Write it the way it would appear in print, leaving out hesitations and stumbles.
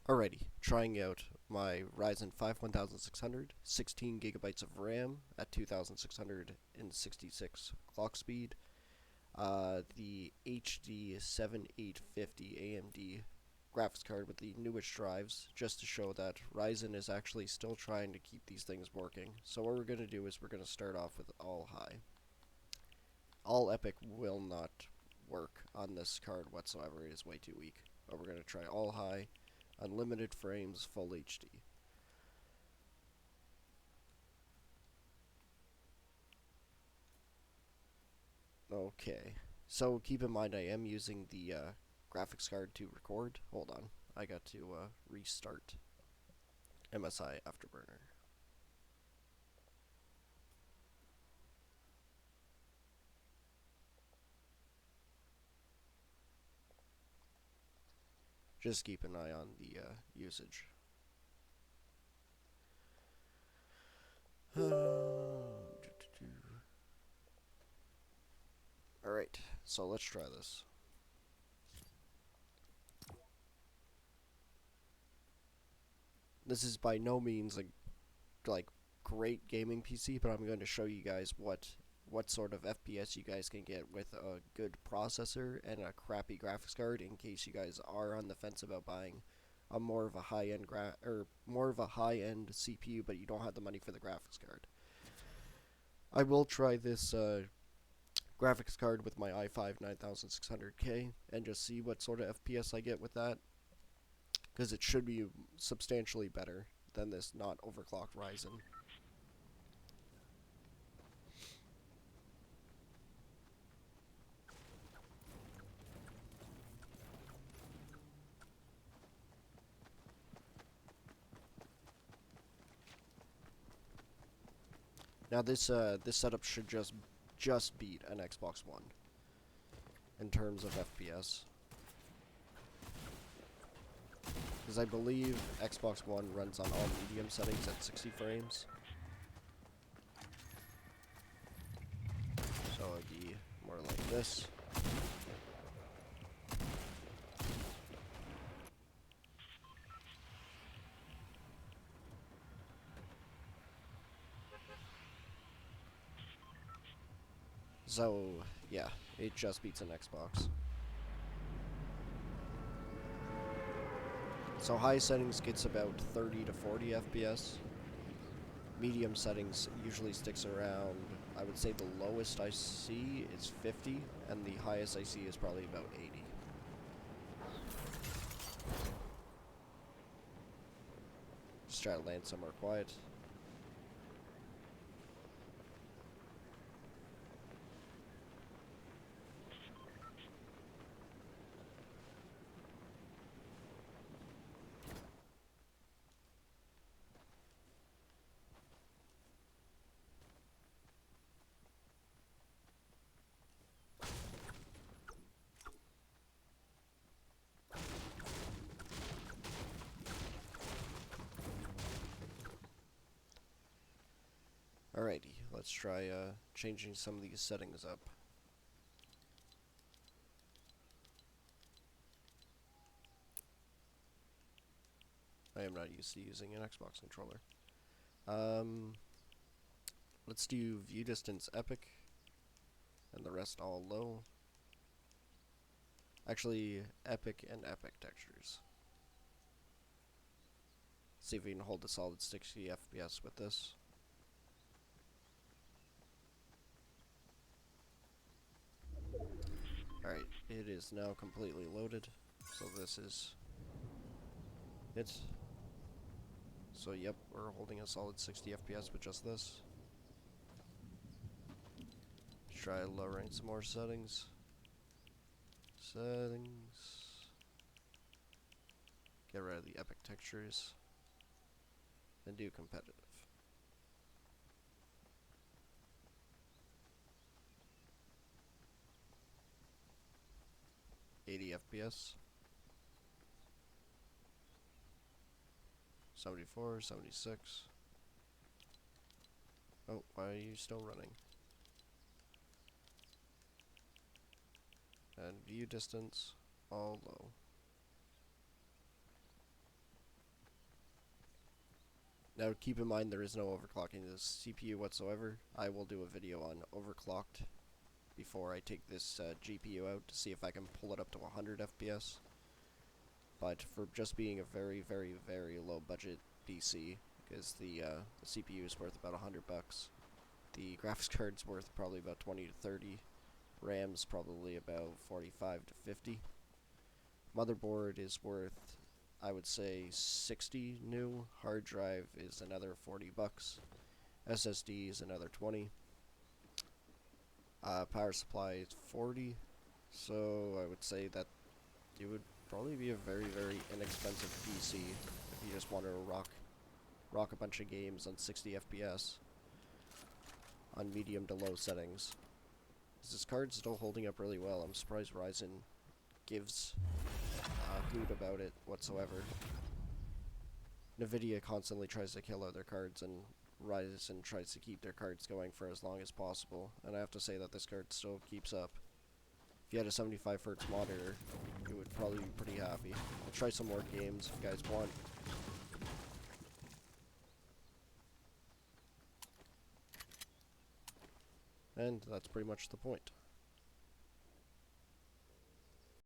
Alrighty, trying out my Ryzen 5 1600, 16 gigabytes of RAM at 2666 clock speed, the HD 7850 AMD graphics card with the newest drives, just to show that Ryzen is actually still trying to keep these things working. So what we're going to do is we're going to start off with all high. All epic will not work on this card whatsoever, it is way too weak. But we're going to try all high. Unlimited frames, full HD. Okay, so keep in mind I am using the graphics card to record. Hold on, I got to restart MSI Afterburner. Just keep an eye on the usage. Alright, so let's try this. This is by no means a great gaming PC, but I'm going to show you guys what sort of FPS you guys can get with a good processor and a crappy graphics card, in case you guys are on the fence about buying a more of a high-end high-end CPU, but you don't have the money for the graphics card. I will try this graphics card with my i5 9600K and just see what sort of FPS I get with that, because it should be substantially better than this not overclocked Ryzen. Now this setup should just beat an Xbox One in terms of FPS, because I believe Xbox One runs on all medium settings at 60 frames. So it'd be more like this. So yeah, it just beats an Xbox. So high settings gets about 30 to 40 FPS. Medium settings usually sticks around, I would say the lowest I see is 50, and the highest I see is probably about 80. Just try to land somewhere quiet. Alrighty, let's try changing some of these settings up. I am not used to using an Xbox controller. Let's do view distance epic, and the rest all low. Actually, epic and epic textures. See if we can hold a solid 60 FPS with this. Alright, it is now completely loaded, so this is it. So yep, we're holding a solid 60 FPS with just this. Let's try lowering some more settings. Get rid of the epic textures. And do competitive. 80 FPS. 74, 76. Oh, why are you still running? And view distance, all low. Now keep in mind there is no overclocking this CPU whatsoever. I will do a video on overclocked before I take this GPU out to see if I can pull it up to 100 FPS. But for just being a very, very, very low budget PC, because the CPU is worth about $100, the graphics card's worth probably about 20 to 30, RAM's probably about 45 to 50. Motherboard is worth, I would say, 60 new. Hard drive is another $40. SSD is another 20. Power supply is 40. So I would say that it would probably be a very, very inexpensive PC if you just wanted to rock a bunch of games on 60 FPS on medium to low settings. This card's still holding up really well. I'm surprised Ryzen gives a hoot about it whatsoever. Nvidia constantly tries to kill other cards, and Ryzen tries to keep their cards going for as long as possible. And I have to say that this card still keeps up. If you had a 75Hz monitor, you would probably be pretty happy. I'll try some more games if you guys want. And that's pretty much the point.